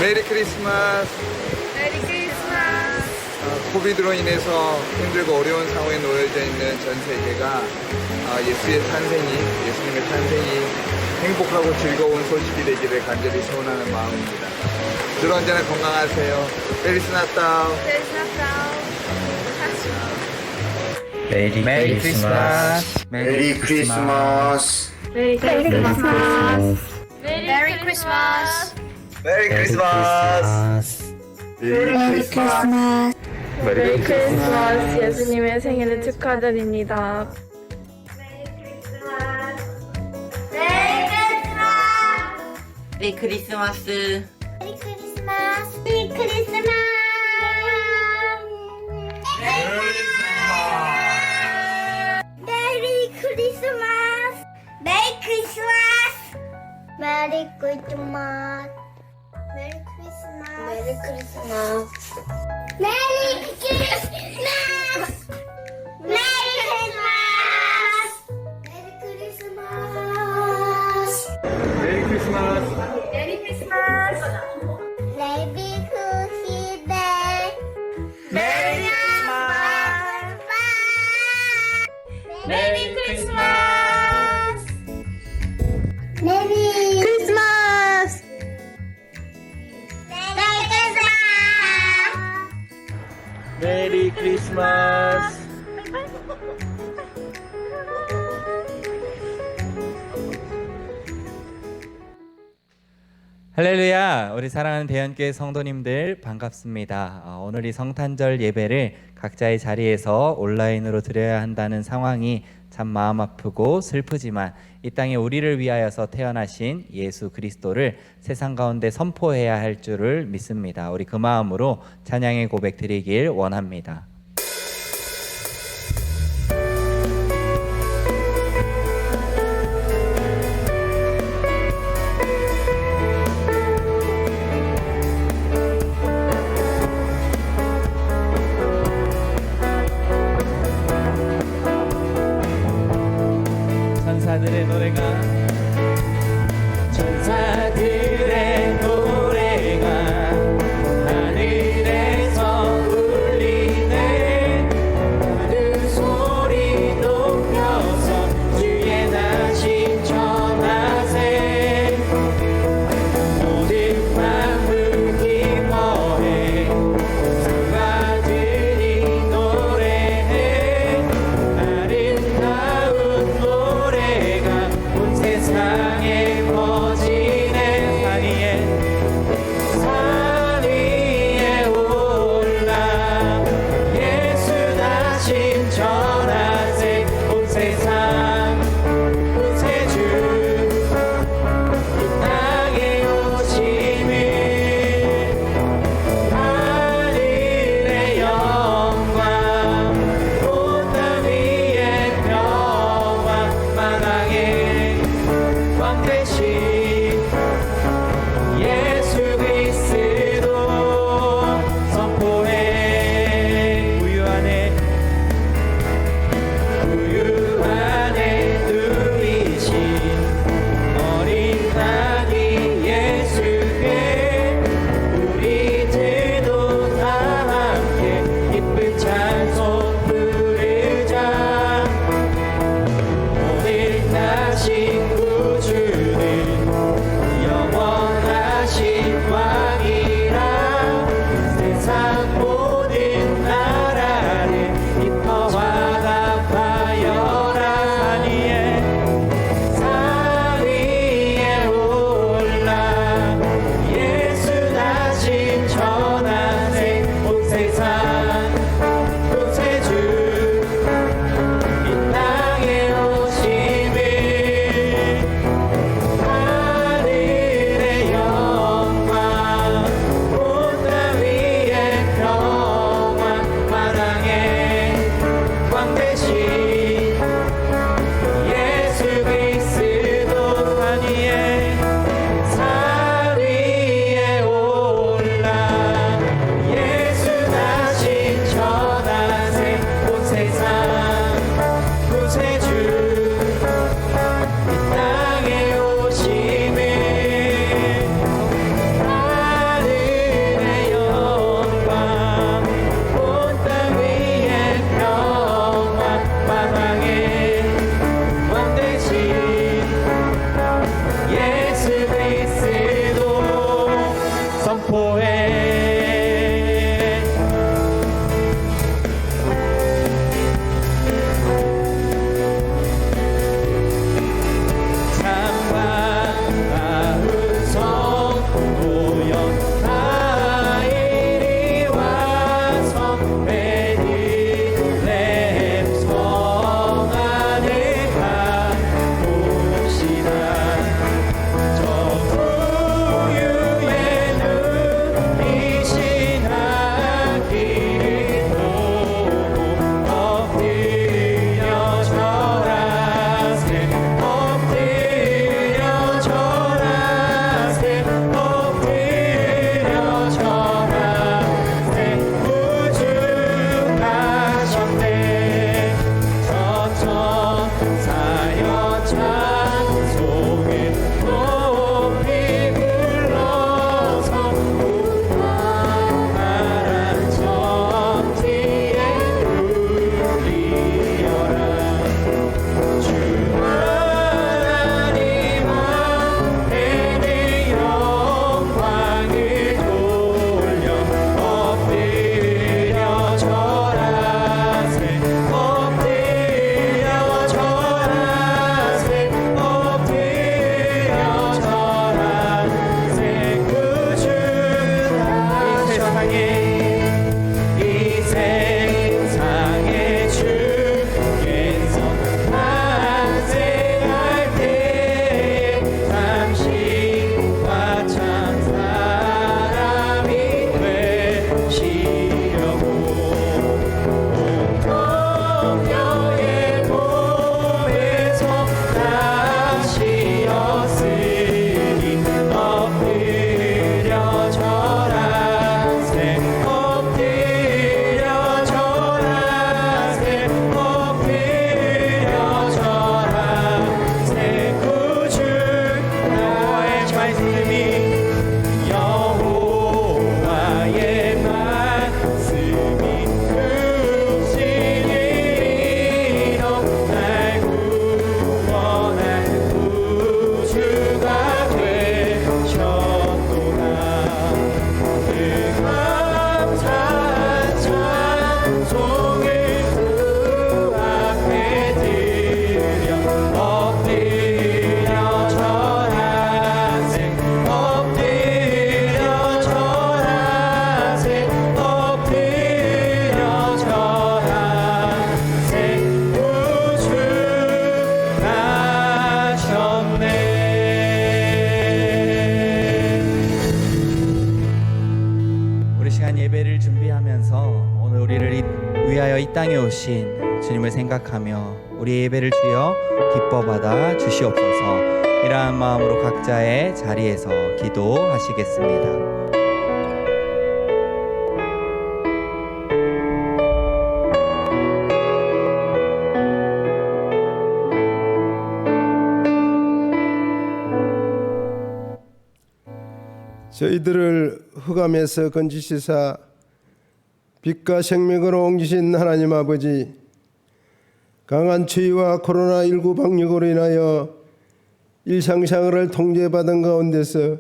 메리 크리스마스. 메리 크리스마스. 코비드로 인해서 힘들고 어려운 상황에 놓여져 있는 전 세계가 예수님의 탄생이 행복하고 즐거운 소식이 되기를 간절히 소원하는 마음입니다. 늘 언제나 건강하세요. 페리스 나타우. 페리스 나타우. 메리 크리스마스. 메리 크리스마스. 메리 크리스마스. 메리 크리스마스. 메리 크리스마스. 메리 크리스마스. 메리 크리스마스. 예수님의 생일을 축하드립니다. 메리 크리스마스. 메리 크리스마스. 메리 크리스마스. 메리 크리스마스. 메리 크리스마스. 메리 크리스마스. 메리 크리스마스. 메리 크리스마스. 메리 크리스마스. 메리 크리스마스. 메리 크리스마스. 메리 크리스마스. 메리 크리스마스. 레비 쿠시데 메리 크리스마스. 메리 크리스마스. 메리 크리스마스. 메리 크리스마스. 할렐루야! 우리 사랑하는 대연교회 성도님들 반갑습니다. 오늘 이 성탄절 예배를 각자의 자리에서 온라인으로 드려야 한다는 상황이 참 마음 아프고 슬프지만 이 땅에 우리를 위하여서 태어나신 예수 그리스도를 세상 가운데 선포해야 할 줄을 믿습니다. 우리 그 마음으로 찬양의 고백 드리길 원합니다. 천사들의 노래가 천사들의 노래가 하늘에서 울리네 시간 예배를 준비하면서 오늘 우리를 위하여 이 땅에 오신 주님을 생각하며 우리 예배를 주여 기뻐 받아 주시옵소서. 이러한 마음으로 각자의 자리에서 기도하시겠습니다. 저희들을 흑암에서 건지시사 빛과 생명으로 옮기신 하나님 아버지, 강한 추위와 코로나19 방역으로 인하여 일상생활을 통제받은 가운데서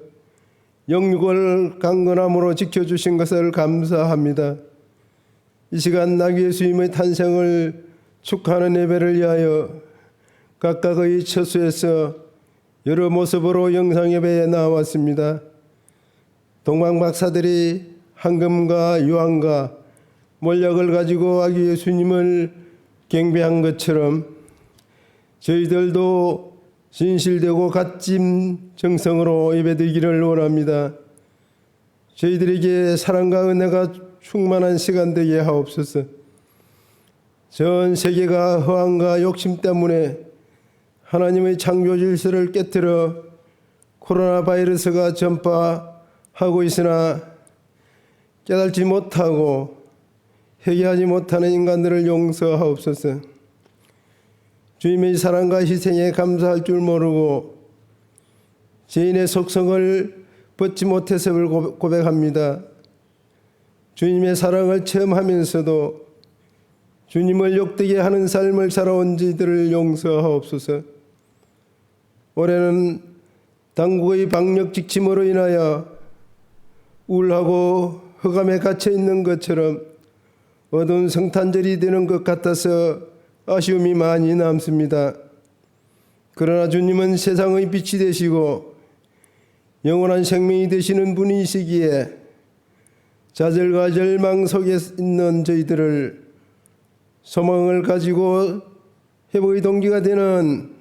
영육을 강건함으로 지켜주신 것을 감사합니다. 이 시간 나귀 예수님의 탄생을 축하하는 예배를 위하여 각각의 처소에서 여러 모습으로 영상예배에 나왔습니다. 동방박사들이 황금과 유황과 몰약을 가지고 아기 예수님을 경배한 것처럼 저희들도 진실되고 값진 정성으로 예배드리기를 원합니다. 저희들에게 사랑과 은혜가 충만한 시간 되게 하옵소서. 전 세계가 허황과 욕심 때문에 하나님의 창조 질서를 깨뜨려 코로나 바이러스가 전파하고 있으나 깨닫지 못하고 회개하지 못하는 인간들을 용서하옵소서. 주님의 사랑과 희생에 감사할 줄 모르고 죄인의 속성을 벗지 못해서를 고백합니다. 주님의 사랑을 체험하면서도 주님을 욕되게 하는 삶을 살아온 저희들을 용서하옵소서. 올해는 당국의 방역 지침으로 인하여 우울하고 흑암에 갇혀 있는 것처럼 어두운 성탄절이 되는 것 같아서 아쉬움이 많이 남습니다. 그러나 주님은 세상의 빛이 되시고 영원한 생명이 되시는 분이시기에 좌절과 절망 속에 있는 저희들을 소망을 가지고 회복의 동기가 되는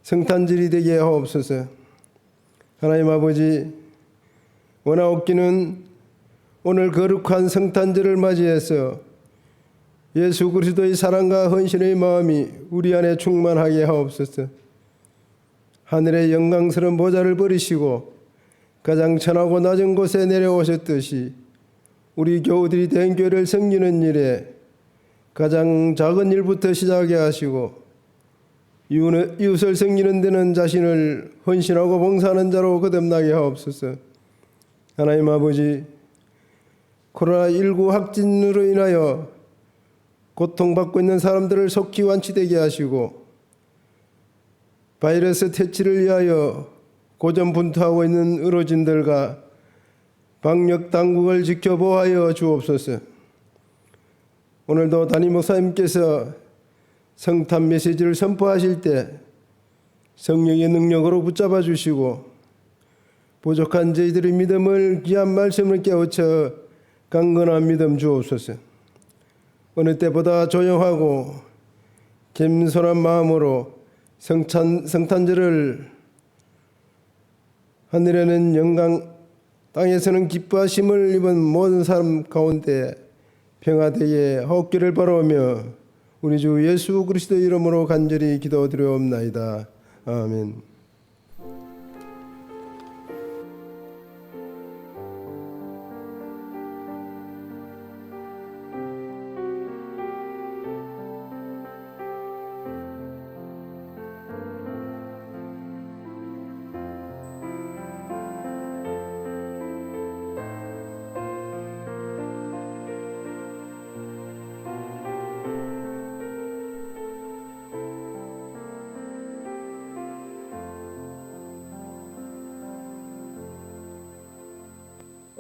성탄절이 되게 하옵소서. 하나님 아버지, 원하옵기는 오늘 거룩한 성탄절을 맞이해서 예수 그리스도의 사랑과 헌신의 마음이 우리 안에 충만하게 하옵소서. 하늘의 영광스러운 보좌를 버리시고 가장 천하고 낮은 곳에 내려오셨듯이 우리 교우들이 대행교회를 섬기는 일에 가장 작은 일부터 시작하게 하시고 이웃을 섬기는 데는 자신을 헌신하고 봉사하는 자로 거듭나게 하옵소서. 하나님 아버지, 코로나19 확진으로 인하여 고통받고 있는 사람들을 속히 완치되게 하시고 바이러스 퇴치를 위하여 고전분투하고 있는 의료진들과 방역 당국을 지켜보호하여 주옵소서. 오늘도 담임 목사님께서 성탄 메시지를 선포하실 때 성령의 능력으로 붙잡아 주시고 부족한 저희들의 믿음을 귀한 말씀을 깨우쳐 강건한 믿음 주옵소서. 어느 때보다 조용하고 겸손한 마음으로 성탄절을 하늘에는 영광, 땅에서는 기뻐하심을 입은 모든 사람 가운데 평화되게 하옵기를 바라오며 우리 주 예수 그리스도 이름으로 간절히 기도드리옵나이다. 아멘.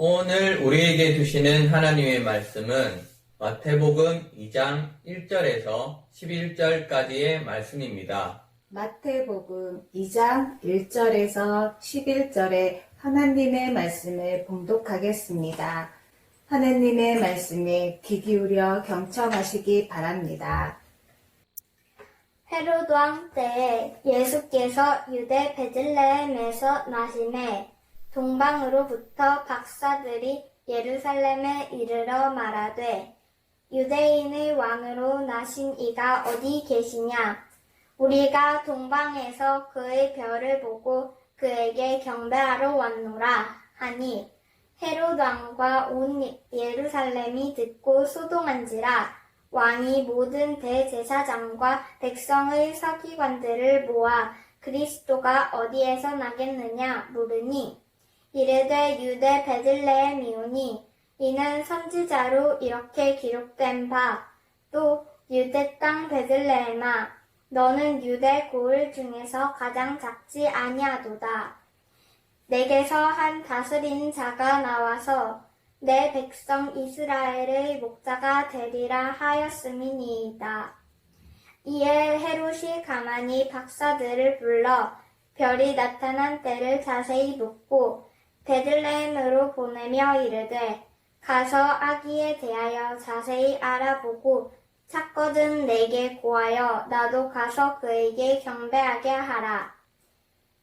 오늘 우리에게 주시는 하나님의 말씀은 마태복음 2장 1절에서 11절까지의 말씀입니다. 마태복음 2장 1절에서 11절의 하나님의 말씀을 봉독하겠습니다. 하나님의 말씀에 귀 기울여 경청하시기 바랍니다. 헤로드 왕 때에 예수께서 유대 베들레헴에서 나시매 동방으로부터 박사들이 예루살렘에 이르러 말하되 유대인의 왕으로 나신 이가 어디 계시냐? 우리가 동방에서 그의 별을 보고 그에게 경배하러 왔노라 하니 헤롯 왕과 온 예루살렘이 듣고 소동한지라. 왕이 모든 대제사장과 백성의 서기관들을 모아 그리스도가 어디에서 나겠느냐 물으니 이르되 유대 베들레헴이오니 이는 선지자로 이렇게 기록된 바 또 유대 땅 베들레헴아 너는 유대 고을 중에서 가장 작지 아니하도다. 내게서 한 다스린 자가 나와서 내 백성 이스라엘의 목자가 되리라 하였음이니이다. 이에 헤롯이 가만히 박사들을 불러 별이 나타난 때를 자세히 묻고 베들레헴으로 보내며 이르되 가서 아기에 대하여 자세히 알아보고 찾거든 내게 고하여 나도 가서 그에게 경배하게 하라.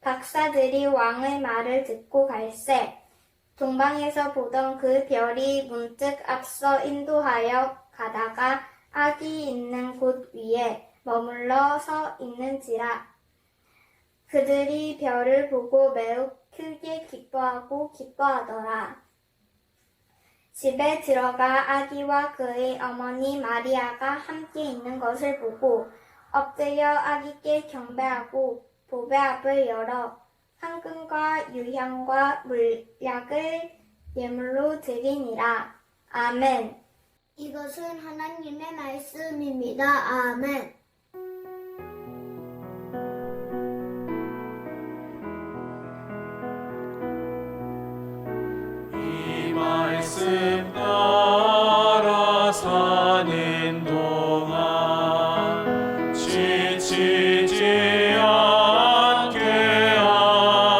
박사들이 왕의 말을 듣고 갈새 동방에서 보던 그 별이 문득 앞서 인도하여 가다가 아기 있는 곳 위에 머물러 서 있는지라. 그들이 별을 보고 매우 크게 기뻐하더라. 집에 들어가 아기와 그의 어머니 마리아가 함께 있는 것을 보고 엎드려 아기께 경배하고 보배압을 열어 황금과 유향과 물약을 예물로 드리니라. 아멘. 이것은 하나님의 말씀입니다. 아멘. 이 말씀 따라 사는 동안 지치지 않게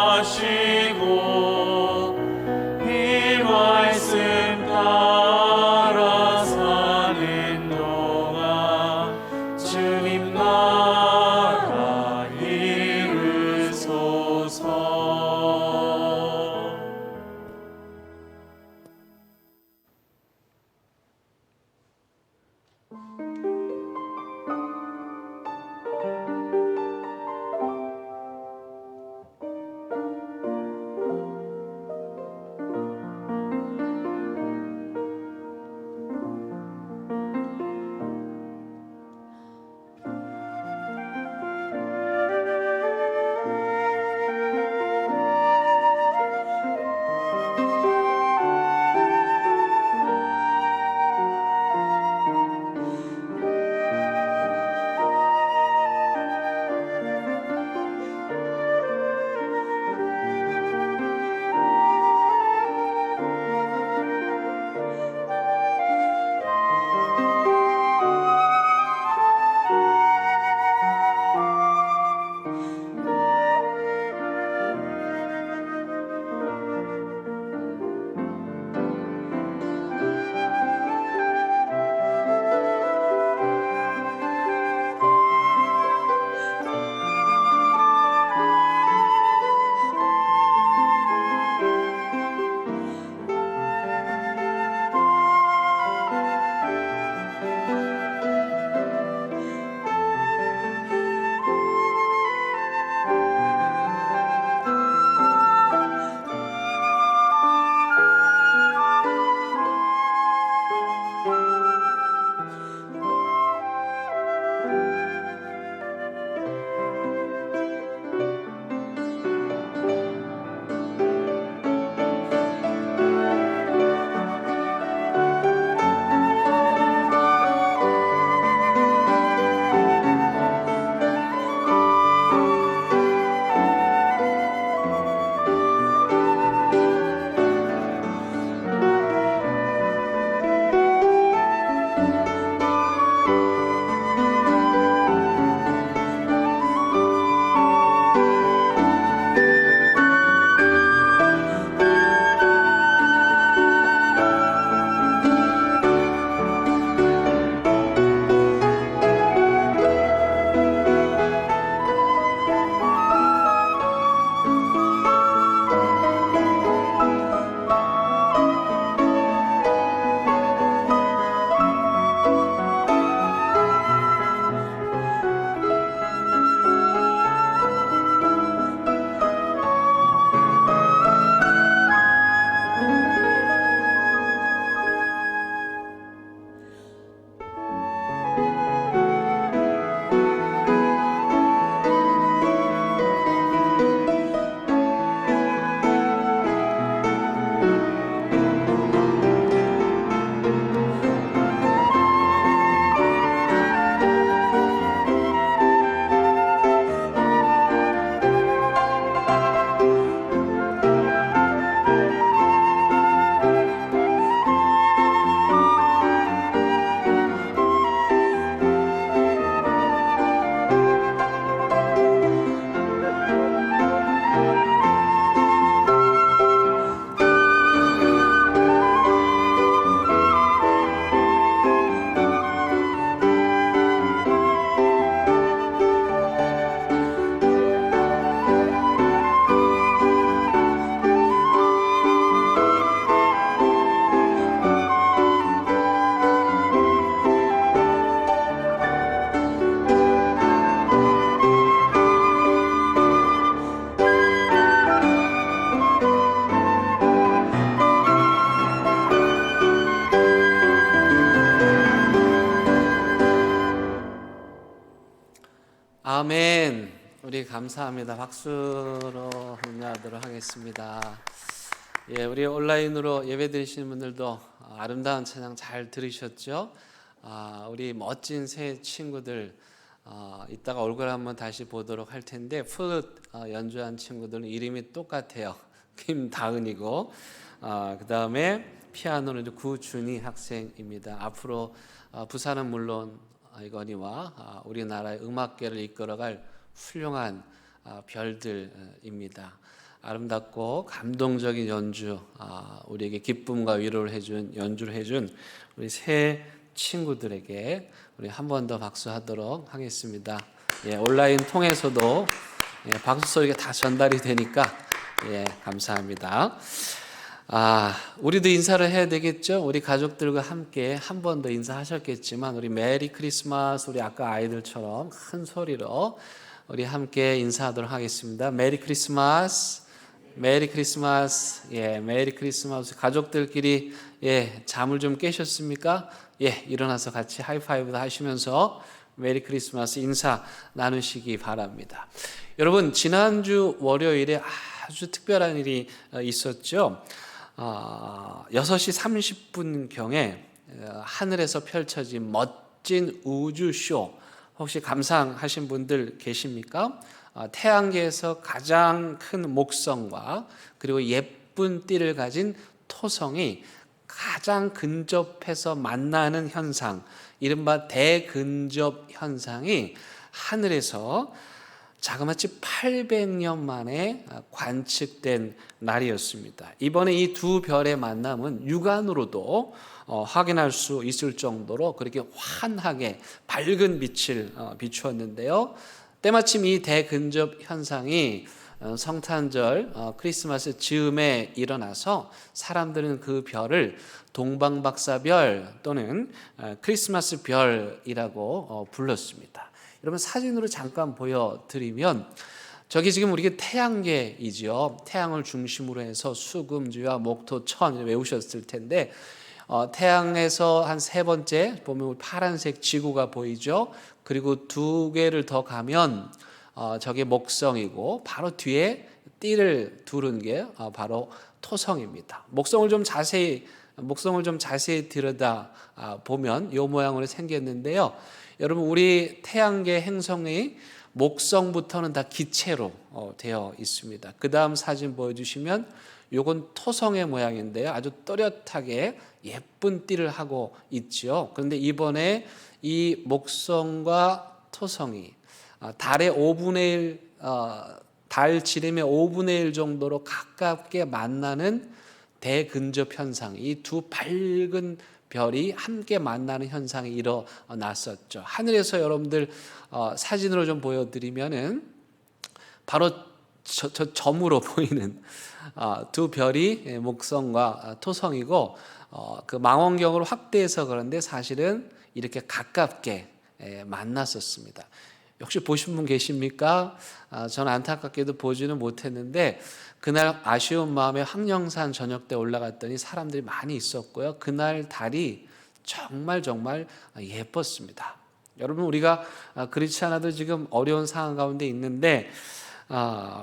하시고 이 말씀 따라 사는 동안 주 아멘. 우리 감사합니다. 박수로 응하도록 하겠습니다. 예, 우리 온라인으로 예배 드리시는 분들도 아름다운 찬양 잘 들으셨죠? 우리 멋진 새 친구들 이따가 얼굴 한번 다시 보도록 할 텐데 플룻 연주한 친구들은 이름이 똑같아요. 김다은이고 그 다음에 피아노는 구준희 학생입니다. 앞으로 부산은 물론 이건희와 우리나라의 음악계를 이끌어갈 훌륭한 별들입니다. 아름답고 감동적인 연주, 우리에게 기쁨과 위로를 해준 연주를 해준 우리 새 친구들에게 우리 한 번 더 박수하도록 하겠습니다. 예, 온라인 통해서도 박수 소리가 다 전달이 되니까 감사합니다. 우리도 인사를 해야 되겠죠? 우리 가족들과 함께 한 번 더 인사하셨겠지만 우리 메리 크리스마스, 우리 아까 아이들처럼 큰 소리로 우리 함께 인사하도록 하겠습니다. 메리 크리스마스, 메리 크리스마스. 예, 메리 크리스마스. 가족들끼리 잠을 좀 깨셨습니까? 일어나서 같이 하이파이브도 하시면서 메리 크리스마스 인사 나누시기 바랍니다. 여러분, 지난주 월요일에 아주 특별한 일이 있었죠. 6시 30분경에 하늘에서 펼쳐진 멋진 우주쇼, 혹시 감상하신 분들 계십니까? 태양계에서 가장 큰 목성과 그리고 예쁜 띠를 가진 토성이 가장 근접해서 만나는 현상, 이른바 대근접 현상이 하늘에서 자그마치 800년 만에 관측된 날이었습니다. 이번에 이 두 별의 만남은 육안으로도 확인할 수 있을 정도로 그렇게 환하게 밝은 빛을 비추었는데요. 때마침 이 대근접 현상이 성탄절 크리스마스 즈음에 일어나서 사람들은 그 별을 동방박사별 또는 크리스마스 별이라고 불렀습니다. 여러분, 사진으로 잠깐 보여드리면 저기 지금 우리가 태양계이죠. 태양을 중심으로 해서 수금주와 목토, 천 외우셨을 텐데 태양에서 한 세 번째 보면 파란색 지구가 보이죠. 그리고 두 개를 더 가면 저게 목성이고 바로 뒤에 띠를 두른 게 바로 토성입니다. 목성을 좀 자세히 들여다 보면 이 모양으로 생겼는데요. 여러분, 우리 태양계 행성이 목성부터는 다 기체로 되어 있습니다. 그 다음 사진 보여주시면 요건 토성의 모양인데요. 아주 또렷하게 예쁜 띠를 하고 있죠. 그런데 이번에 이 목성과 토성이 달의 5분의 1, 달 지름의 5분의 1 정도로 가깝게 만나는 대근접 현상, 이 두 밝은 별이 함께 만나는 현상이 일어났었죠. 하늘에서 여러분들 사진으로 좀 보여드리면은 바로 저 점으로 보이는 두 별이 목성과 토성이고 그 망원경으로 확대해서 그런데 사실은 이렇게 가깝게 만났었습니다. 역시 보신 분 계십니까? 저는 안타깝게도 보지는 못했는데 그날 아쉬운 마음에 황령산 저녁 때 올라갔더니 사람들이 많이 있었고요. 그날 달이 정말 예뻤습니다. 여러분, 우리가 그렇지 않아도 지금 어려운 상황 가운데 있는데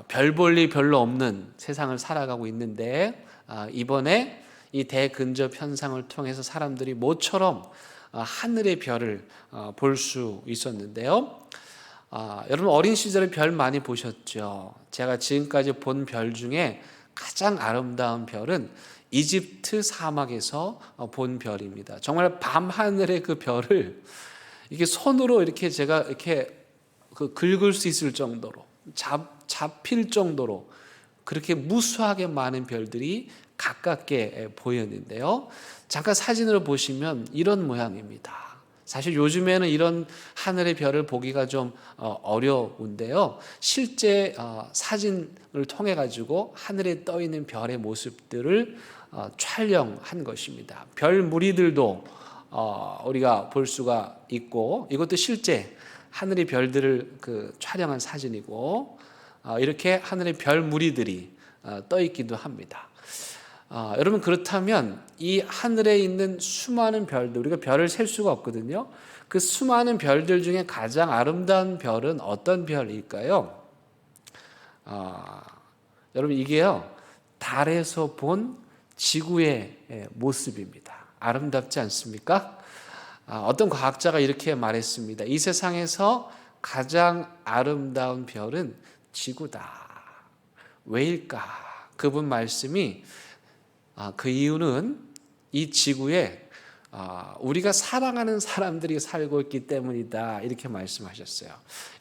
별 볼 일 별로 없는 세상을 살아가고 있는데 이번에 이 대근접 현상을 통해서 사람들이 모처럼 하늘의 별을 볼 수 있었는데요. 여러분, 어린 시절에 별 많이 보셨죠? 제가 지금까지 본 별 중에 가장 아름다운 별은 이집트 사막에서 본 별입니다. 정말 밤하늘의 그 별을 이게 손으로 이렇게 제가 이렇게 긁을 수 있을 정도로 잡힐 정도로 그렇게 무수하게 많은 별들이 가깝게 보였는데요. 잠깐 사진으로 보시면 이런 모양입니다. 사실 요즘에는 이런 하늘의 별을 보기가 좀 어려운데요. 실제 사진을 통해 가지고 하늘에 떠 있는 별의 모습들을 촬영한 것입니다. 별 무리들도 우리가 볼 수가 있고, 이것도 실제 하늘의 별들을 촬영한 사진이고, 이렇게 하늘의 별 무리들이 떠 있기도 합니다. 여러분, 그렇다면 이 하늘에 있는 수많은 별들, 우리가 별을 셀 수가 없거든요. 그 수많은 별들 중에 가장 아름다운 별은 어떤 별일까요? 여러분 이게요, 달에서 본 지구의 모습입니다. 아름답지 않습니까? 어떤 과학자가 이렇게 말했습니다. 이 세상에서 가장 아름다운 별은 지구다. 왜일까? 그분 말씀이 그 이유는 이 지구에 우리가 사랑하는 사람들이 살고 있기 때문이다. 이렇게 말씀하셨어요.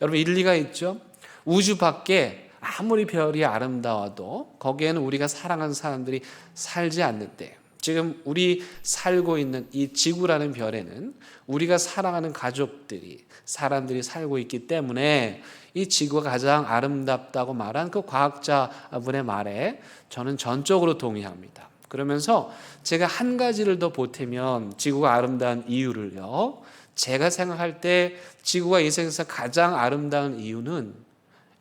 여러분 일리가 있죠? 우주 밖에 아무리 별이 아름다워도 거기에는 우리가 사랑하는 사람들이 살지 않는데, 지금 우리 살고 있는 이 지구라는 별에는 우리가 사랑하는 가족들이, 사람들이 살고 있기 때문에 이 지구가 가장 아름답다고 말한 그 과학자분의 말에 저는 전적으로 동의합니다. 그러면서 제가 한 가지를 더 보태면 지구가 아름다운 이유를요, 제가 생각할 때 지구가 이 세상에서 가장 아름다운 이유는,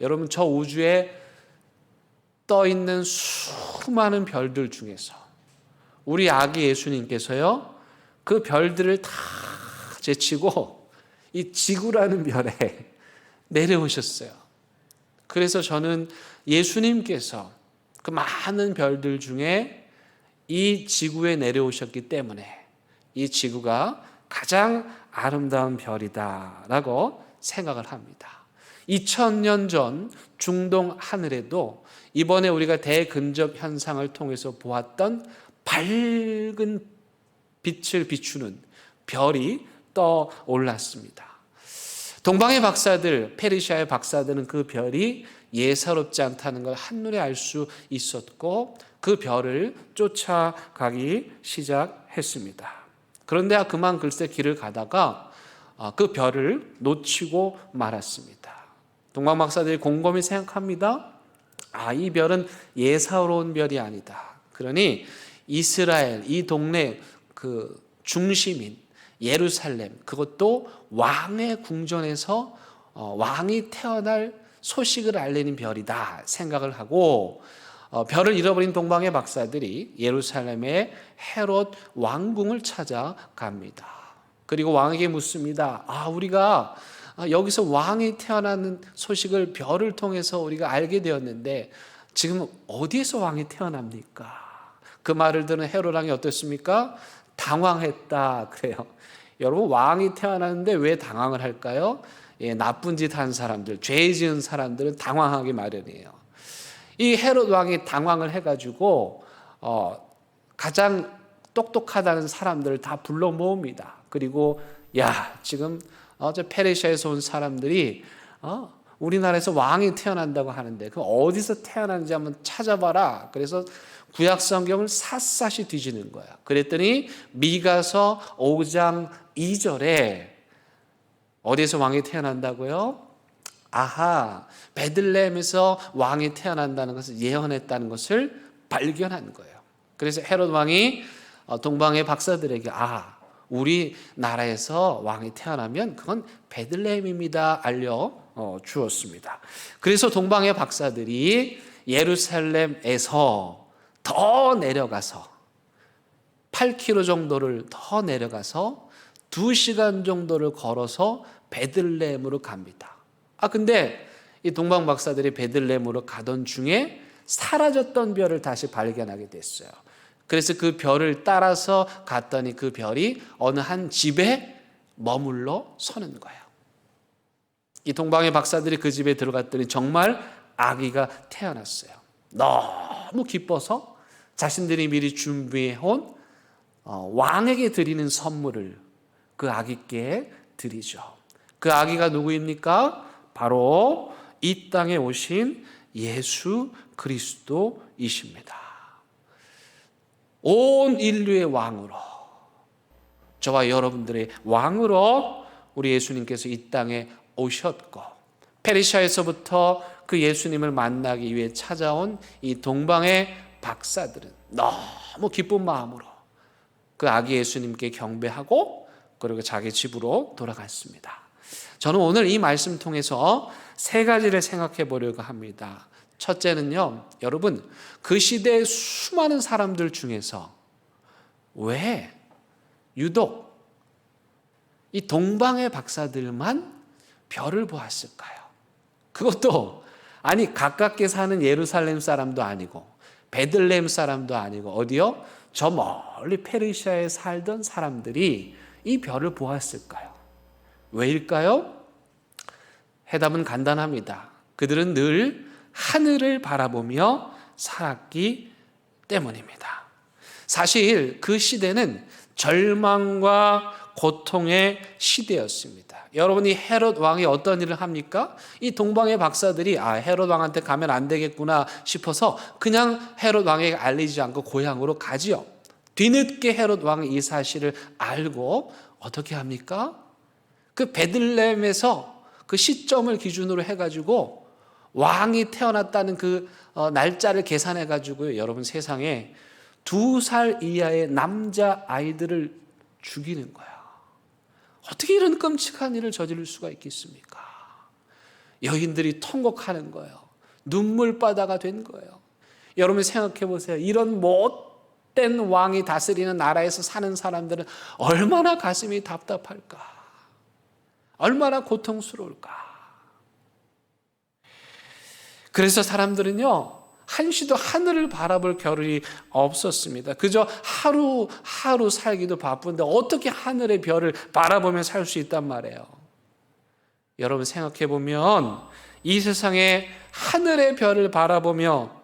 여러분 저 우주에 떠 있는 수많은 별들 중에서 우리 아기 예수님께서요, 그 별들을 다 제치고 이 지구라는 별에 내려오셨어요. 그래서 저는 예수님께서 그 많은 별들 중에 이 지구에 내려오셨기 때문에 이 지구가 가장 아름다운 별이다라고 생각을 합니다. 2000년 전 중동 하늘에도 이번에 우리가 대근접 현상을 통해서 보았던 밝은 빛을 비추는 별이 떠올랐습니다. 동방의 박사들, 페르시아의 박사들은 그 별이 예사롭지 않다는 걸 한눈에 알 수 있었고 그 별을 쫓아가기 시작했습니다. 그런데 그만 글쎄 길을 가다가 그 별을 놓치고 말았습니다. 동방 박사들이 곰곰이 생각합니다. 이 별은 예사로운 별이 아니다. 그러니 이스라엘, 이 동네 그 중심인 예루살렘, 그것도 왕의 궁전에서 왕이 태어날 소식을 알리는 별이다 생각을 하고, 별을 잃어버린 동방의 박사들이 예루살렘의 헤롯 왕궁을 찾아갑니다. 그리고 왕에게 묻습니다. 우리가 여기서 왕이 태어나는 소식을 별을 통해서 우리가 알게 되었는데 지금 어디에서 왕이 태어납니까? 그 말을 들은 헤롯 왕이 어떻습니까? 당황했다 그래요. 여러분 왕이 태어났는데 왜 당황을 할까요? 나쁜 짓 한 사람들, 죄 지은 사람들은 당황하기 마련이에요. 이 헤롯 왕이 당황을 해가지고 가장 똑똑하다는 사람들을 다 불러 모읍니다. 그리고 지금 저 페르시아에서 온 사람들이 우리나라에서 왕이 태어난다고 하는데 그 어디서 태어났는지 한번 찾아봐라. 그래서 구약 성경을 샅샅이 뒤지는 거야. 그랬더니 미가서 5장 2절에 어디서 왕이 태어난다고요? 베들레헴에서 왕이 태어난다는 것을 예언했다는 것을 발견한 거예요. 그래서 헤롯 왕이 동방의 박사들에게 우리나라에서 왕이 태어나면 그건 베들레헴입니다 알려 주었습니다. 그래서 동방의 박사들이 예루살렘에서 더 내려가서 8km 정도를 더 내려가서 2시간 정도를 걸어서 베들레헴으로 갑니다. 근데 이 동방 박사들이 베들레헴으로 가던 중에 사라졌던 별을 다시 발견하게 됐어요. 그래서 그 별을 따라서 갔더니 그 별이 어느 한 집에 머물러 서는 거예요. 이 동방의 박사들이 그 집에 들어갔더니 정말 아기가 태어났어요. 너무 기뻐서 자신들이 미리 준비해온 왕에게 드리는 선물을 그 아기께 드리죠. 그 아기가 누구입니까? 바로 이 땅에 오신 예수 그리스도이십니다. 온 인류의 왕으로, 저와 여러분들의 왕으로 우리 예수님께서 이 땅에 오셨고, 페르시아에서부터 그 예수님을 만나기 위해 찾아온 이 동방의 박사들은 너무 기쁜 마음으로 그 아기 예수님께 경배하고 그리고 자기 집으로 돌아갔습니다. 저는 오늘 이 말씀 통해서 세 가지를 생각해 보려고 합니다. 첫째는요, 여러분, 그 시대의 수많은 사람들 중에서 왜 유독 이 동방의 박사들만 별을 보았을까요? 그것도 아니 가깝게 사는 예루살렘 사람도 아니고 베들레헴 사람도 아니고 어디요? 저 멀리 페르시아에 살던 사람들이 이 별을 보았을까요? 왜일까요? 해답은 간단합니다. 그들은 늘 하늘을 바라보며 살았기 때문입니다. 사실 그 시대는 절망과 고통의 시대였습니다. 여러분이 헤롯 왕이 어떤 일을 합니까? 이 동방의 박사들이 헤롯 왕한테 가면 안 되겠구나 싶어서 그냥 헤롯 왕에게 알리지 않고 고향으로 가지요. 뒤늦게 헤롯 왕이 이 사실을 알고 어떻게 합니까? 그 베들레헴에서 그 시점을 기준으로 해가지고 왕이 태어났다는 그 날짜를 계산해가지고 여러분 세상에 2살 이하의 남자 아이들을 죽이는 거야. 어떻게 이런 끔찍한 일을 저지를 수가 있겠습니까? 여인들이 통곡하는 거예요. 눈물바다가 된 거예요. 여러분 생각해 보세요. 이런 못된 왕이 다스리는 나라에서 사는 사람들은 얼마나 가슴이 답답할까? 얼마나 고통스러울까? 그래서 사람들은요, 한시도 하늘을 바라볼 겨를이 없었습니다. 그저 하루 살기도 바쁜데 어떻게 하늘의 별을 바라보며 살 수 있단 말이에요. 여러분 생각해 보면 이 세상에 하늘의 별을 바라보며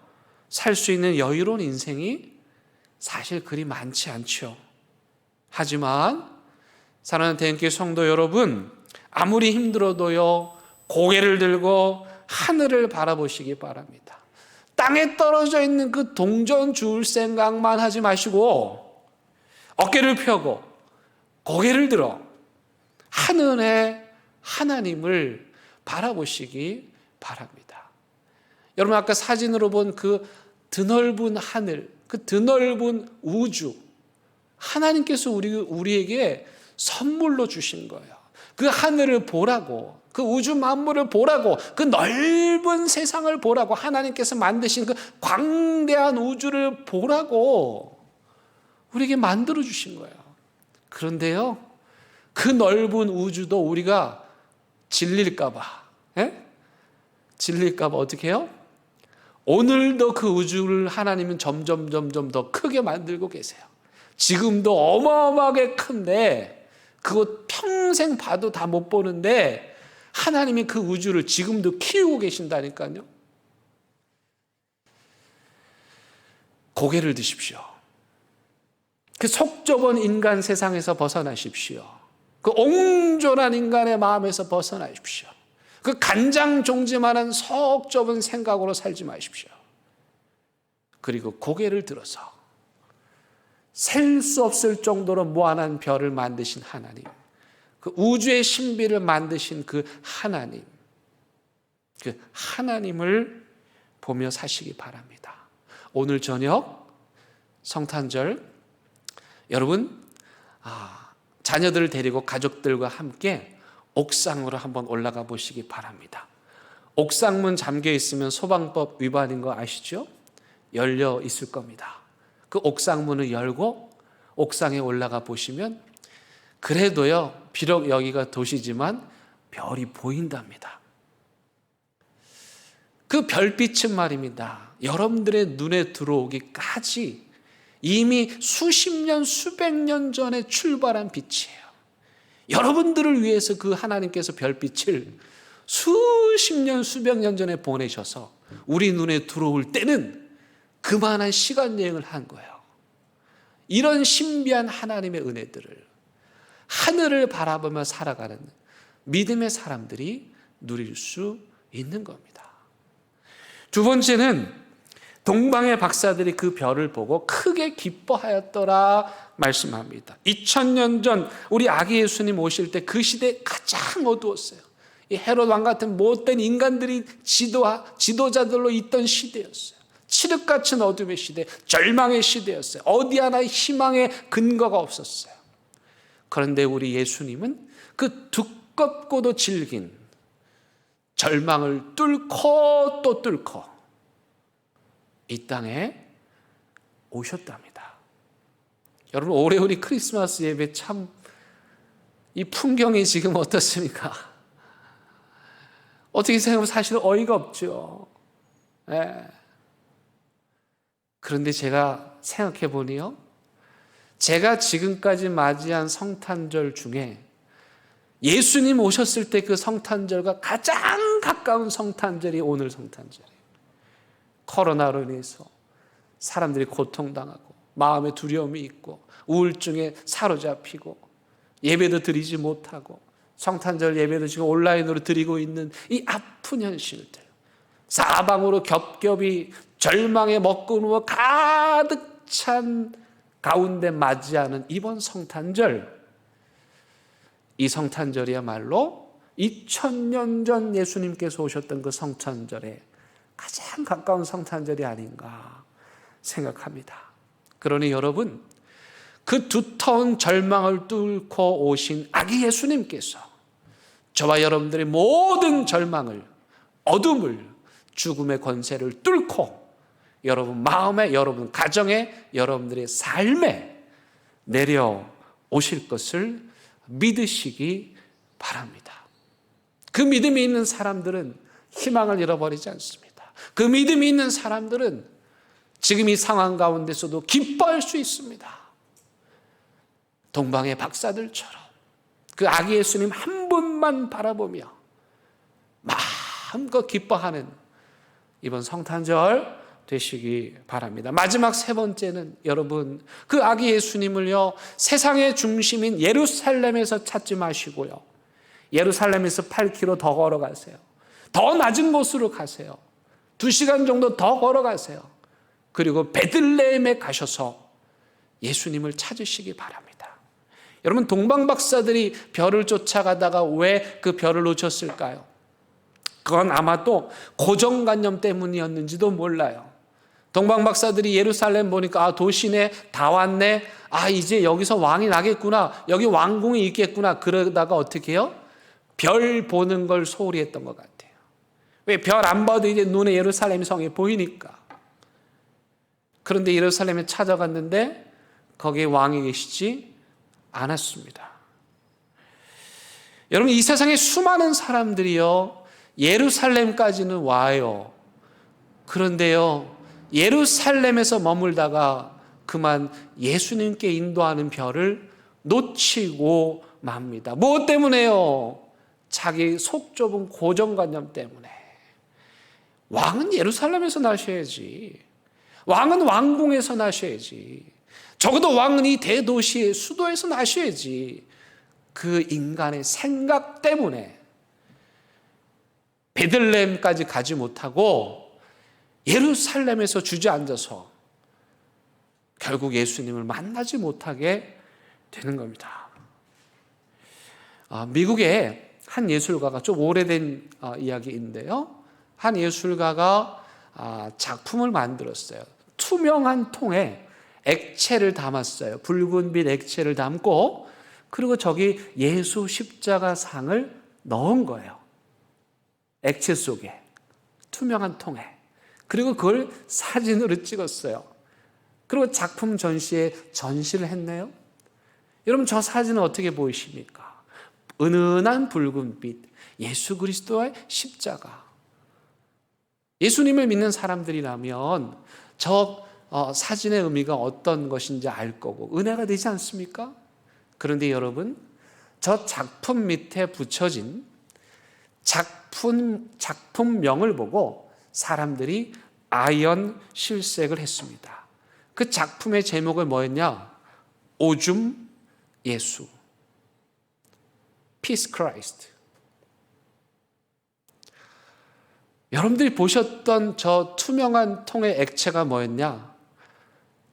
살 수 있는 여유로운 인생이 사실 그리 많지 않죠. 하지만 사랑하는 대형교회 성도 여러분, 아무리 힘들어도요, 고개를 들고 하늘을 바라보시기 바랍니다. 땅에 떨어져 있는 그 동전 주울 생각만 하지 마시고 어깨를 펴고 고개를 들어 하늘의 하나님을 바라보시기 바랍니다. 여러분 아까 사진으로 본 그 드넓은 하늘, 그 드넓은 우주, 하나님께서 우리에게 선물로 주신 거예요. 그 하늘을 보라고, 그 우주 만물을 보라고, 그 넓은 세상을 보라고, 하나님께서 만드신 그 광대한 우주를 보라고 우리에게 만들어 주신 거예요. 그런데요, 그 넓은 우주도 우리가 질릴까봐, 질릴까봐 어떻게 해요? 오늘도 그 우주를 하나님은 점점 더 크게 만들고 계세요. 지금도 어마어마하게 큰데 그거 평생 봐도 다 못 보는데 하나님이 그 우주를 지금도 키우고 계신다니까요. 고개를 드십시오. 그 속 좁은 인간 세상에서 벗어나십시오. 그 옹졸한 인간의 마음에서 벗어나십시오. 그 간장종지만한 속 좁은 생각으로 살지 마십시오. 그리고 고개를 들어서 셀 수 없을 정도로 무한한 별을 만드신 하나님, 그 우주의 신비를 만드신 그 하나님을 보며 사시기 바랍니다. 오늘 저녁 성탄절 여러분 자녀들을 데리고 가족들과 함께 옥상으로 한번 올라가 보시기 바랍니다. 옥상문 잠겨 있으면 소방법 위반인 거 아시죠? 열려 있을 겁니다. 그 옥상문을 열고 옥상에 올라가 보시면 그래도요, 비록 여기가 도시지만 별이 보인답니다. 그 별빛은 말입니다, 여러분들의 눈에 들어오기까지 이미 수십 년, 수백 년 전에 출발한 빛이에요. 여러분들을 위해서 그 하나님께서 별빛을 수십 년, 수백 년 전에 보내셔서 우리 눈에 들어올 때는 그만한 시간 여행을 한 거예요. 이런 신비한 하나님의 은혜들을 하늘을 바라보며 살아가는 믿음의 사람들이 누릴 수 있는 겁니다. 두 번째는 동방의 박사들이 그 별을 보고 크게 기뻐하였더라 말씀합니다. 2000년 전 우리 아기 예수님 오실 때 그 시대 가장 어두웠어요. 이 헤롯 왕 같은 못된 인간들이 지도자들로 있던 시대였어요. 칠흑같은 어둠의 시대, 절망의 시대였어요. 어디 하나 희망의 근거가 없었어요. 그런데 우리 예수님은 그 두껍고도 질긴 절망을 뚫고 또 뚫고 이 땅에 오셨답니다. 여러분 올해 우리 크리스마스 예배 참 이 풍경이 지금 어떻습니까? 어떻게 생각하면 사실 어이가 없죠. 예. 그런데 제가 생각해 보니요, 제가 지금까지 맞이한 성탄절 중에 예수님 오셨을 때 그 성탄절과 가장 가까운 성탄절이 오늘 성탄절이에요. 코로나로 인해서 사람들이 고통당하고 마음에 두려움이 있고 우울증에 사로잡히고 예배도 드리지 못하고 성탄절 예배도 지금 온라인으로 드리고 있는 이 아픈 현실들, 사방으로 겹겹이 절망에 먹고 누워 가득 찬 가운데 맞이하는 이번 성탄절, 이 성탄절이야말로 2000년 전 예수님께서 오셨던 그 성탄절에 가장 가까운 성탄절이 아닌가 생각합니다. 그러니 여러분, 그 두터운 절망을 뚫고 오신 아기 예수님께서 저와 여러분들의 모든 절망을, 어둠을, 죽음의 권세를 뚫고 여러분 마음에, 여러분 가정에, 여러분들의 삶에 내려오실 것을 믿으시기 바랍니다. 그 믿음이 있는 사람들은 희망을 잃어버리지 않습니다. 그 믿음이 있는 사람들은 지금 이 상황 가운데서도 기뻐할 수 있습니다. 동방의 박사들처럼 그 아기 예수님 한 분만 바라보며 마음껏 기뻐하는 이번 성탄절 되시기 바랍니다. 마지막 세 번째는 여러분, 그 아기 예수님을요, 세상의 중심인 예루살렘에서 찾지 마시고요, 예루살렘에서 8km 더 걸어가세요. 더 낮은 곳으로 가세요. 2시간 정도 더 걸어가세요. 그리고 베들레헴에 가셔서 예수님을 찾으시기 바랍니다. 여러분, 동방박사들이 별을 쫓아가다가 왜 그 별을 놓쳤을까요? 그건 아마도 고정관념 때문이었는지도 몰라요. 동방박사들이 예루살렘 보니까 도시네, 다 왔네, 이제 여기서 왕이 나겠구나, 여기 왕궁이 있겠구나, 그러다가 어떻게 해요? 별 보는 걸 소홀히 했던 것 같아요. 왜? 별 안 봐도 이제 눈에 예루살렘 성이 보이니까. 그런데 예루살렘에 찾아갔는데 거기에 왕이 계시지 않았습니다. 여러분, 이 세상에 수많은 사람들이요, 예루살렘까지는 와요. 그런데요, 예루살렘에서 머물다가 그만 예수님께 인도하는 별을 놓치고 맙니다. 무엇 때문에요? 자기 속 좁은 고정관념 때문에. 왕은 예루살렘에서 나셔야지. 왕은 왕궁에서 나셔야지. 적어도 왕은 이 대도시의 수도에서 나셔야지. 그 인간의 생각 때문에 베들레헴까지 가지 못하고 예루살렘에서 주저앉아서 결국 예수님을 만나지 못하게 되는 겁니다. 미국의 한 예술가가, 좀 오래된 이야기인데요, 한 예술가가 작품을 만들었어요. 투명한 통에 액체를 담았어요. 붉은빛 액체를 담고, 그리고 저기 예수 십자가 상을 넣은 거예요. 액체 속에, 투명한 통에. 그리고 그걸 사진으로 찍었어요. 그리고 작품 전시에 전시를 했네요. 여러분, 저 사진은 어떻게 보이십니까? 은은한 붉은빛, 예수 그리스도의 십자가. 예수님을 믿는 사람들이라면 저 사진의 의미가 어떤 것인지 알 거고 은혜가 되지 않습니까? 그런데 여러분, 저 작품 밑에 붙여진 작품명을 보고 사람들이 아연 실색을 했습니다. 그 작품의 제목은 뭐였냐? 오줌 예수, Peace Christ. 여러분들이 보셨던 저 투명한 통의 액체가 뭐였냐?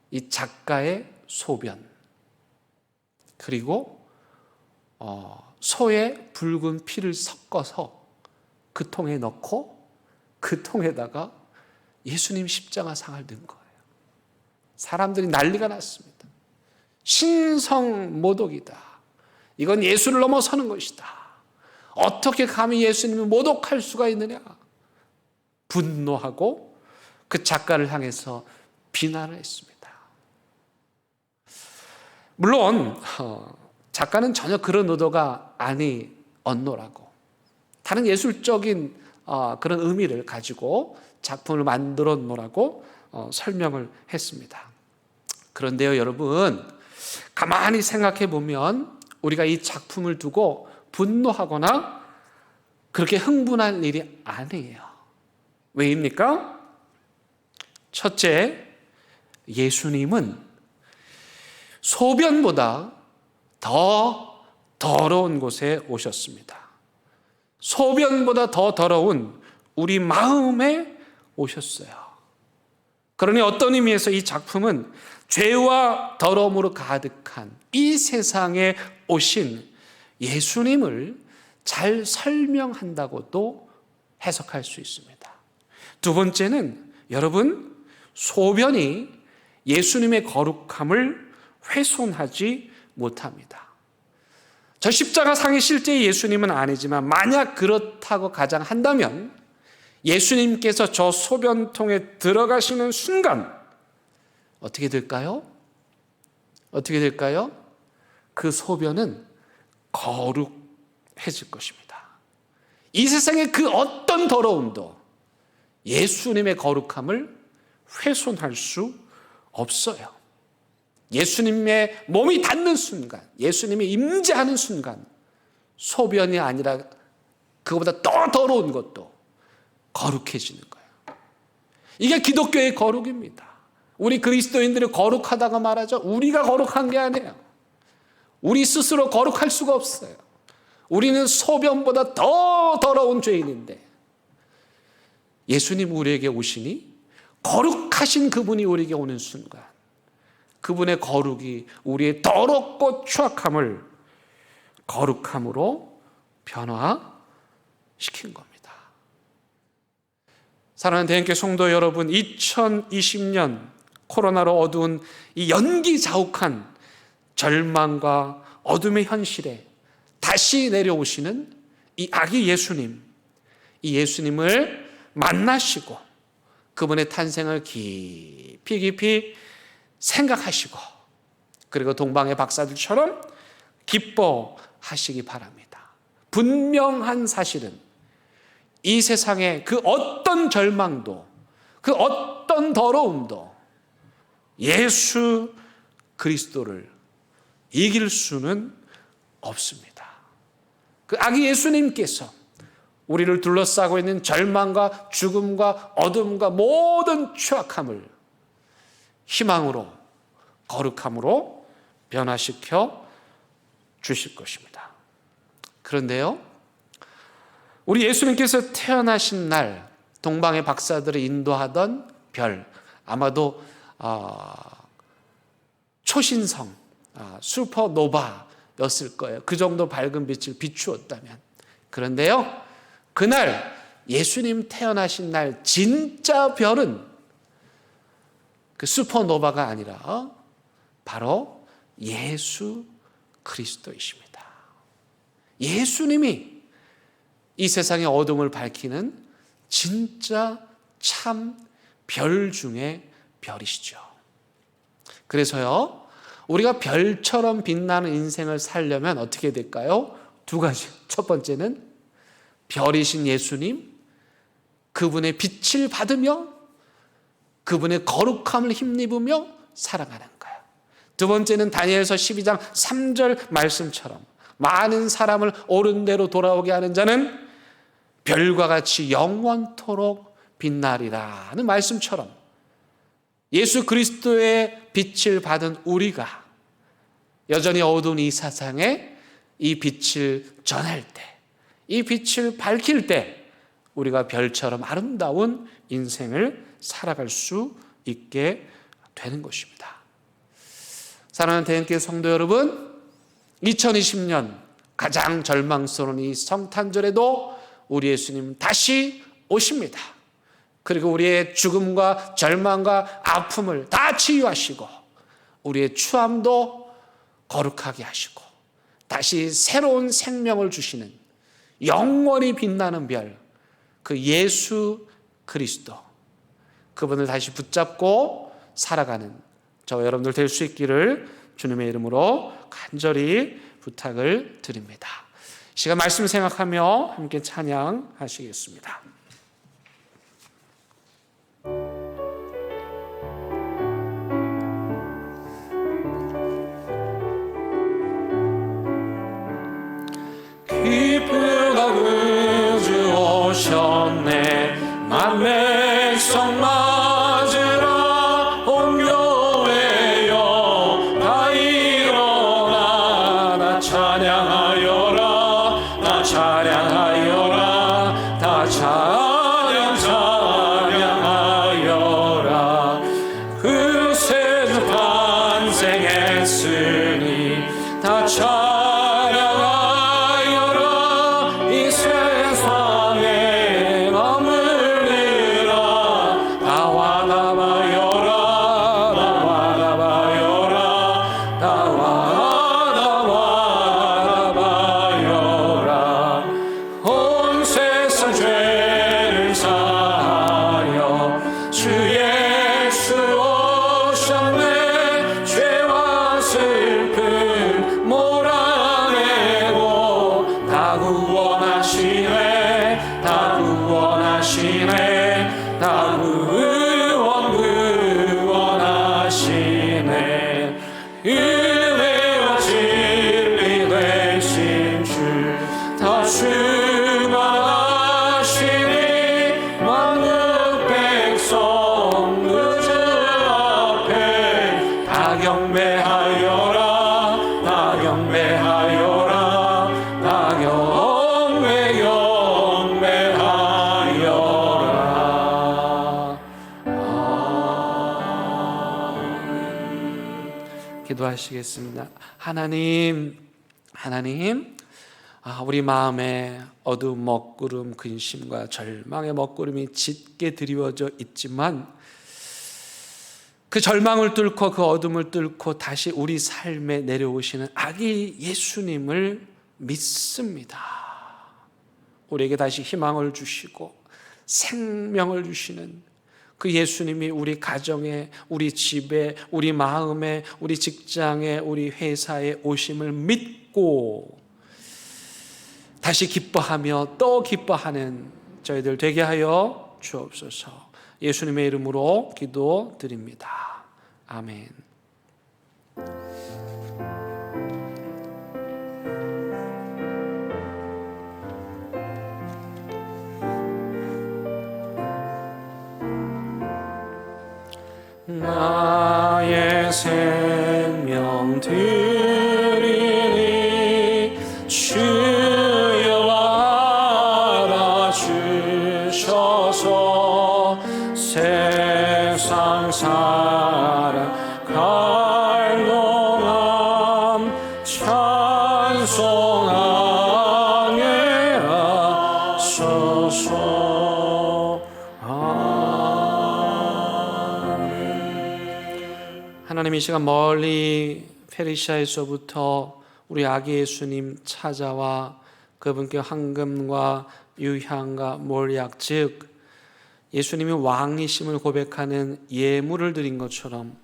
이 작가의 소변, 그리고 소의 붉은 피를 섞어서 그 통에 넣고 그 통에다가 예수님 십자가 상을 넣은 거예요. 사람들이 난리가 났습니다. 신성모독이다. 이건 예수를 넘어서는 것이다. 어떻게 감히 예수님을 모독할 수가 있느냐? 분노하고 그 작가를 향해서 비난을 했습니다. 물론 작가는 전혀 그런 의도가 아니었노라고, 다른 예술적인 그런 의미를 가지고 작품을 만들었노라고 설명을 했습니다. 그런데요, 여러분, 가만히 생각해 보면 우리가 이 작품을 두고 분노하거나 그렇게 흥분할 일이 아니에요. 왜입니까? 첫째, 예수님은 소변보다 더 더러운 곳에 오셨습니다. 소변보다 더 더러운 우리 마음에 오셨어요. 그러니 어떤 의미에서 이 작품은 죄와 더러움으로 가득한 이 세상에 오신 예수님을 잘 설명한다고도 해석할 수 있습니다. 두 번째는 여러분, 소변이 예수님의 거룩함을 훼손하지 못합니다. 저 십자가상의 실제 예수님은 아니지만 만약 그렇다고 가정한다면 예수님께서 저 소변통에 들어가시는 순간 어떻게 될까요? 어떻게 될까요? 그 소변은 거룩해질 것입니다. 이 세상의 그 어떤 더러움도 예수님의 거룩함을 훼손할 수 없어요. 예수님의 몸이 닿는 순간, 예수님이 임재하는 순간 소변이 아니라 그거보다 더 더러운 것도 거룩해지는 거예요. 이게 기독교의 거룩입니다. 우리 그리스도인들이 거룩하다고 말하죠. 우리가 거룩한 게 아니에요. 우리 스스로 거룩할 수가 없어요. 우리는 소변보다 더 더러운 죄인인데 예수님 우리에게 오시니 거룩하신 그분이 우리에게 오는 순간 그분의 거룩이 우리의 더럽고 추악함을 거룩함으로 변화시킨 겁니다. 사랑하는 대형교회 성도 여러분, 2020년 코로나로 어두운 이 연기자욱한 절망과 어둠의 현실에 다시 내려오시는 이 아기 예수님, 이 예수님을 만나시고 그분의 탄생을 깊이 생각하시고 그리고 동방의 박사들처럼 기뻐하시기 바랍니다. 분명한 사실은 이 세상의 그 어떤 절망도 그 어떤 더러움도 예수 그리스도를 이길 수는 없습니다. 그 아기 예수님께서 우리를 둘러싸고 있는 절망과 죽음과 어둠과 모든 추악함을 희망으로 거룩함으로 변화시켜 주실 것입니다. 그런데요, 우리 예수님께서 태어나신 날 동방의 박사들을 인도하던 별, 아마도 초신성, 슈퍼노바였을 거예요. 그 정도 밝은 빛을 비추었다면. 그런데요, 그날 예수님 태어나신 날 진짜 별은 그 슈퍼노바가 아니라 바로 예수 그리스도이십니다. 예수님이 이 세상의 어둠을 밝히는 진짜 참 별 중에 별이시죠. 그래서요, 우리가 별처럼 빛나는 인생을 살려면 어떻게 될까요? 두 가지. 첫 번째는 별이신 예수님, 그분의 빛을 받으며 그분의 거룩함을 힘입으며 살아가는 거예요. 두 번째는 다니엘서 12장 3절 말씀처럼 많은 사람을 옳은 대로 돌아오게 하는 자는 별과 같이 영원토록 빛나리라는 말씀처럼 예수 그리스도의 빛을 받은 우리가 여전히 어두운 이 세상에 이 빛을 전할 때, 이 빛을 밝힐 때 우리가 별처럼 아름다운 인생을 살아갈 수 있게 되는 것입니다. 사랑하는 대형교회 성도 여러분, 2020년 가장 절망스러운 이 성탄절에도 우리 예수님 다시 오십니다. 그리고 우리의 죽음과 절망과 아픔을 다 치유하시고 우리의 추함도 거룩하게 하시고 다시 새로운 생명을 주시는 영원히 빛나는 별, 그 예수 그리스도, 그분을 다시 붙잡고 살아가는 저와 여러분들 될 수 있기를 주님의 이름으로 간절히 부탁을 드립니다. 시간 말씀을 생각하며 함께 찬양하시겠습니다. 기쁘다 구주 오셨네 만 백성 맞으라 온 교회여 다 일어나 다 찬양하여라 다 찬양하여라 다 찬양하여라 그 세주 탄생했으니 다 은혜와 진리 되신 주다 충만하시니 만국 백성 그 주 앞에 다 경배하여라 다 경배하여라 다 경배하여라. 기도하시겠습니다. 하나님, 우리 마음에 어두운 먹구름, 근심과 절망의 먹구름이 짙게 드리워져 있지만 그 절망을 뚫고 그 어둠을 뚫고 다시 우리 삶에 내려오시는 아기 예수님을 믿습니다. 우리에게 다시 희망을 주시고 생명을 주시는 그 예수님이 우리 가정에, 우리 집에, 우리 마음에, 우리 직장에, 우리 회사에 오심을 믿고 다시 기뻐하며 또 기뻐하는 저희들 되게 하여 주옵소서. 예수님의 이름으로 기도드립니다. 아멘. 나의 생명 드리니 주여 알아주셔서 세상 살아갈 동안 찬송하게 하소서. 하나님, 이 시간 멀리 페르시아에서부터 우리 아기 예수님 찾아와 그분께 황금과 유향과 몰약, 즉 예수님이 왕이심을 고백하는 예물을 드린 것처럼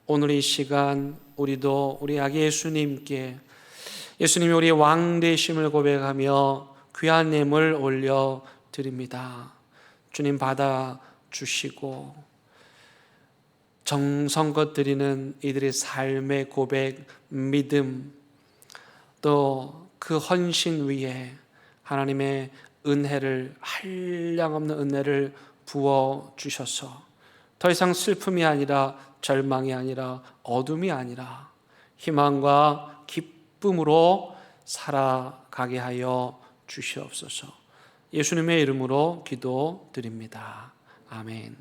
오늘 이 시간 우리도 우리 아기 예수님께 예수님이 우리 왕 되심을 고백하며 귀한 예물 올려 드립니다. 주님 받아 주시고 정성껏 드리는 이들의 삶의 고백, 믿음, 또 그 헌신 위에 하나님의 은혜를, 한량없는 은혜를 부어 주셔서 더 이상 슬픔이 아니라 절망이 아니라 어둠이 아니라 희망과 기쁨으로 살아가게 하여 주시옵소서. 예수님의 이름으로 기도드립니다. 아멘.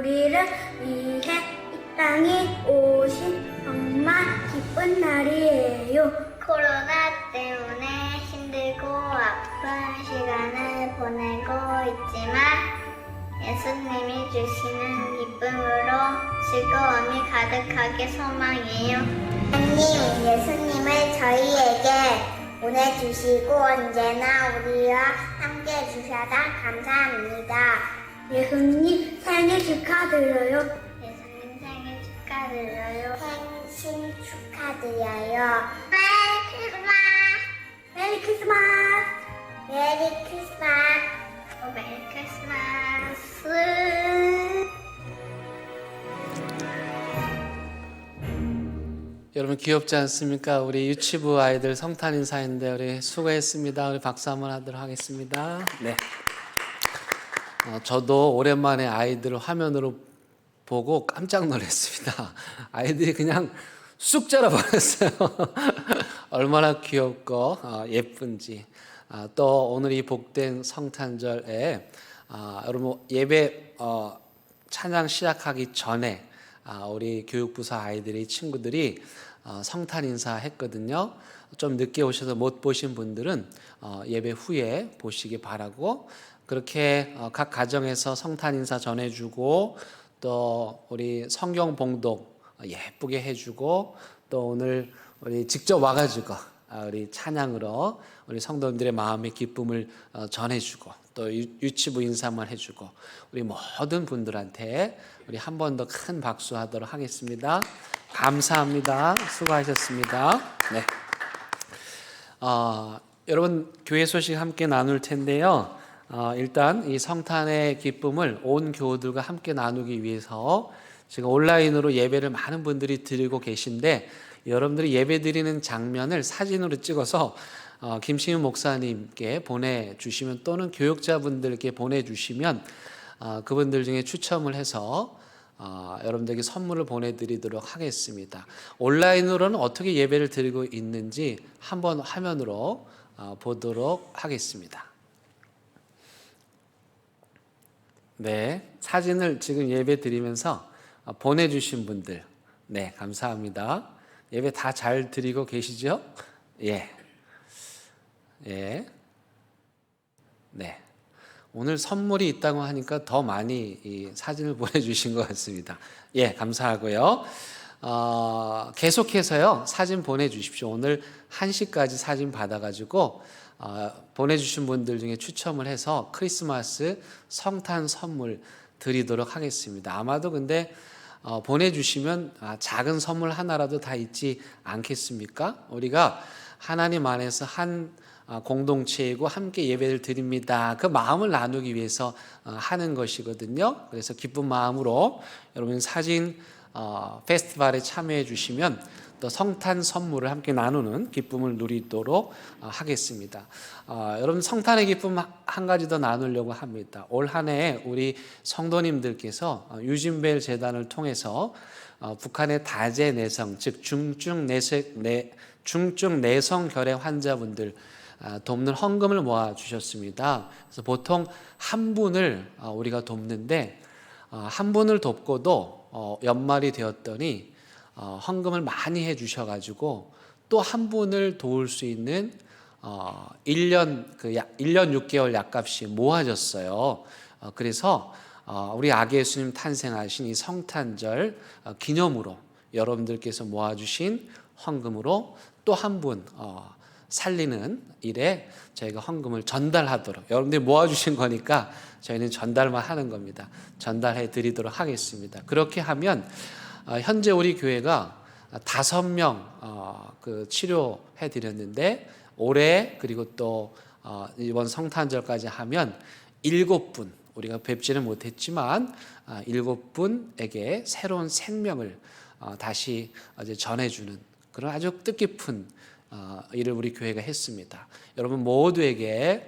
우리를 위해 이 땅에 오신 정말 기쁜 날이에요. 코로나 때문에 힘들고 아픈 시간을 보내고 있지만 예수님이 주시는 기쁨으로 즐거움이 가득하게 소망해요. 하나님, 예수님을 저희에게 보내주시고 언제나 우리와 함께 해주셔서 감사합니다. 예수님 생일 축하드려요. 예수님 생일 축하드려요. 생신 축하드려요. 메리 크리스마스! 메리 크리스마스! 메리 크리스마스! 메리 크리스마스! 여러분 귀엽지 않습니까? 우리 유치부 아이들 성탄 인사인데 우리 수고했습니다. 우리 박수 한번 하도록 하겠습니다. 네. 저도 오랜만에 아이들을 화면으로 보고 깜짝 놀랐습니다. 아이들이 그냥 쑥 자라버렸어요. 얼마나 귀엽고 예쁜지. 또 오늘 이 복된 성탄절에 여러분 예배 찬양 시작하기 전에 우리 교육부서 아이들이 친구들이 성탄 인사 했거든요. 좀 늦게 오셔서 못 보신 분들은 예배 후에 보시기 바라고, 그렇게 각 가정에서 성탄 인사 전해주고 또 우리 성경 봉독 예쁘게 해주고 또 오늘 우리 직접 와가지고 우리 찬양으로 우리 성도님들의 마음의 기쁨을 전해주고 또 유치부 인사만 해주고 우리 모든 분들한테 우리 한 번 더 큰 박수 하도록 하겠습니다. 감사합니다. 수고하셨습니다. 네. 여러분 교회 소식 함께 나눌 텐데요. 일단 이 성탄의 기쁨을 온 교우들과 함께 나누기 위해서 지금 온라인으로 예배를 많은 분들이 드리고 계신데, 여러분들이 예배 드리는 장면을 사진으로 찍어서 김시윤 목사님께 보내주시면 또는 교육자분들께 보내주시면 그분들 중에 추첨을 해서 여러분들에게 선물을 보내드리도록 하겠습니다. 온라인으로는 어떻게 예배를 드리고 있는지 한번 화면으로 보도록 하겠습니다. 네, 사진을 지금 예배 드리면서 보내주신 분들, 네, 감사합니다. 예배 다 잘 드리고 계시죠? 예. 예. 네. 오늘 선물이 있다고 하니까 더 많이 이 사진을 보내주신 것 같습니다. 예, 감사하고요. 계속해서요, 사진 보내주십시오. 오늘 1시까지 사진 받아가지고, 보내주신 분들 중에 추첨을 해서 크리스마스 성탄 선물 드리도록 하겠습니다. 아마도 근데 보내주시면 작은 선물 하나라도 다 있지 않겠습니까? 우리가 하나님 안에서 한 공동체이고 함께 예배를 드립니다. 그 마음을 나누기 위해서 하는 것이거든요. 그래서 기쁜 마음으로 여러분 사진 페스티벌에 참여해 주시면 또 성탄 선물을 함께 나누는 기쁨을 누리도록 하겠습니다. 여러분 성탄의 기쁨 한 가지 더 나누려고 합니다. 올 한 해 우리 성도님들께서 유진벨 재단을 통해서 북한의 다재 내성, 즉 중증 내성 결핵 환자분들 돕는 헌금을 모아 주셨습니다. 그래서 보통 한 분을 우리가 돕는데 한 분을 돕고도 연말이 되었더니 헌금을 많이 해 주셔가지고 또 한 분을 도울 수 있는 1년 6개월 약값이 모아졌어요. 그래서 우리 아기 예수님 탄생하신 이 성탄절 기념으로 여러분들께서 모아주신 헌금으로 또 한 분 살리는 일에 저희가 헌금을 전달하도록, 여러분들이 모아주신 거니까 저희는 전달만 하는 겁니다. 전달해 드리도록 하겠습니다. 그렇게 하면 현재 우리 교회가 5명 치료해 드렸는데 올해 그리고 또 이번 성탄절까지 하면 7분, 우리가 뵙지는 못했지만 7분에게 새로운 생명을 다시 전해주는 그런 아주 뜻깊은 일을 우리 교회가 했습니다. 여러분 모두에게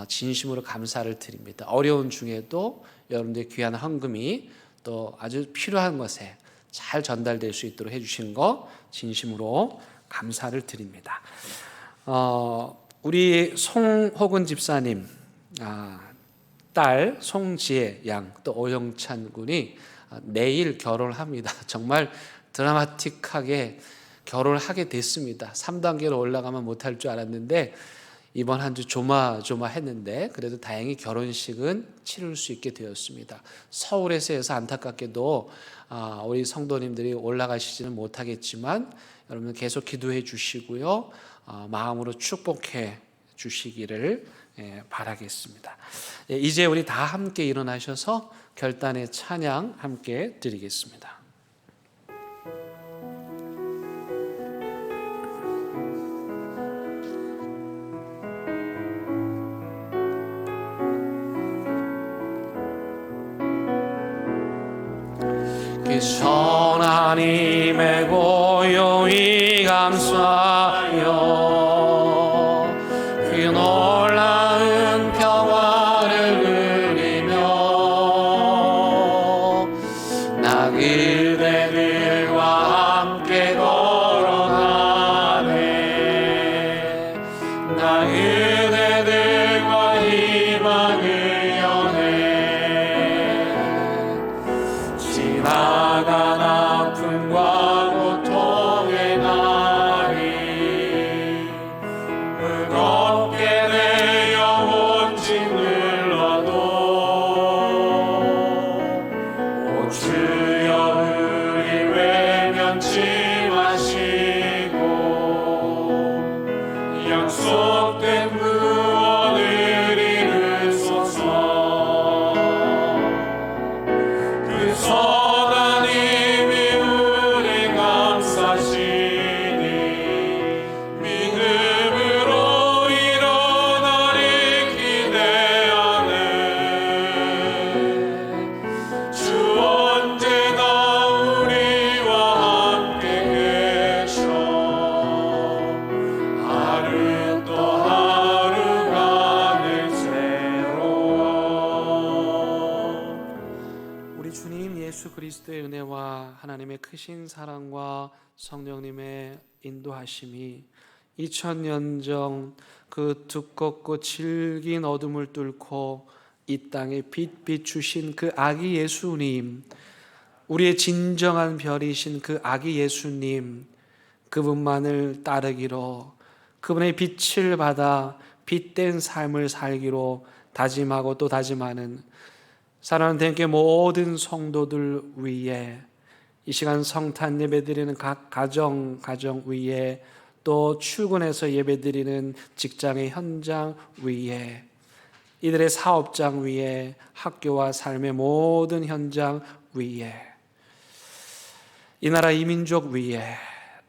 진심으로 감사를 드립니다. 어려운 중에도 여러분들의 귀한 헌금이 또 아주 필요한 것에 잘 전달될 수 있도록 해주시는 거 진심으로 감사를 드립니다. 우리 송호근 집사님 딸 송지혜 양 또 오영찬 군이 내일 결혼을 합니다. 정말 드라마틱하게 결혼을 하게 됐습니다. 3단계로 올라가면 못할 줄 알았는데 이번 한 주 조마조마했는데 그래도 다행히 결혼식은 치를 수 있게 되었습니다. 서울에서 해서 안타깝게도 우리 성도님들이 올라가시지는 못하겠지만 여러분 계속 기도해 주시고요. 마음으로 축복해 주시기를 바라겠습니다. 이제 우리 다 함께 일어나셔서 결단의 찬양 함께 드리겠습니다. 하나님의 고요히 감사하여 그 놀라운 평화를 누리며 나 그대들과 함께 걸어가네. 나 그대들과 희망을 여네. 지나간 아픔과 고통의 날이 무겁게 내 영혼 짓눌러도 오 주여 우리 외면치 마시고 약속된 구원을 이루소서. 그 선한 힘이 우리 감싸시니 믿음으로 일어나리 기대하네. 주 언제나 우리와 함께 계셔. 하루 또 하루가 늘 새로워. 우리 주님 예수 그리스도의 은혜와 하나님의 크신 사랑과 성령님의 인도하심이 2000년 전 그 두껍고 질긴 어둠을 뚫고 이 땅에 빛 비추신 그 아기 예수님, 우리의 진정한 별이신 그 아기 예수님, 그분만을 따르기로, 그분의 빛을 받아 빛된 삶을 살기로 다짐하고 또 다짐하는 사랑하는 대한교회 모든 성도들 위에, 이 시간 성탄 예배드리는 각 가정 위에, 또 출근해서 예배드리는 직장의 현장 위에, 이들의 사업장 위에, 학교와 삶의 모든 현장 위에, 이 나라 이 민족 위에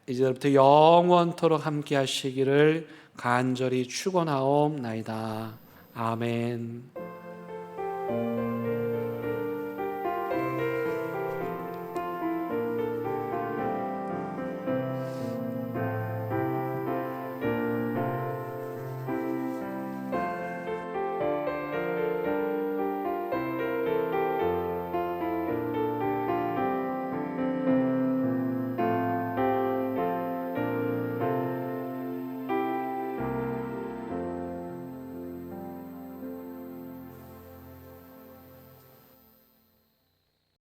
이제부터 영원토록 함께 하시기를 간절히 축원하옵나이다. 아멘.